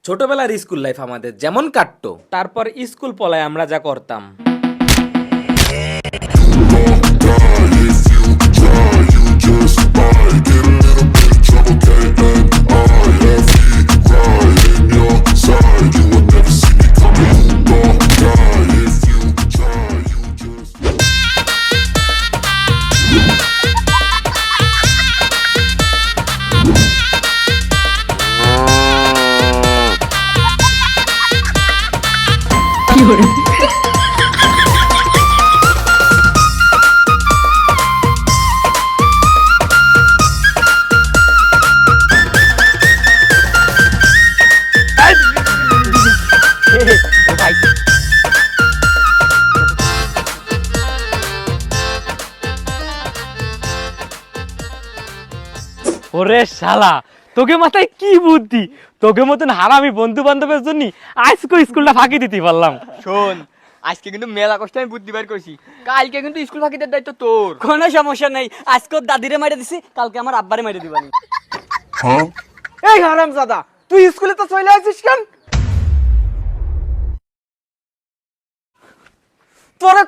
ছোটবেলার school life আমাদের যেমন কাটতো, তারপর স্কুল পলায় আমরা যা করতাম। ওরে শালা, তোকে মাথায় কি বুদ্ধি? তোকে মতন হারামি বন্ধু বান্ধবের জন্য আজকে স্কুলটা ফাঁকি দিতে পারলাম। শোন, আজকে কিন্তু মেলা কষ্ট আমি বুদ্ধি বের করছি। কালকে কিন্তু স্কুল ফাঁকি দেওয়ার দায়িত্ব তোর। কোনো সমস্যা নেই, আজকে ওর দাদিরে মাইরে দিছি, কালকে আমার আব্বারে মাইরে দিবানি। এই হারামজাদা, তুই স্কুলে তো চলে আসিস কেন? তোরা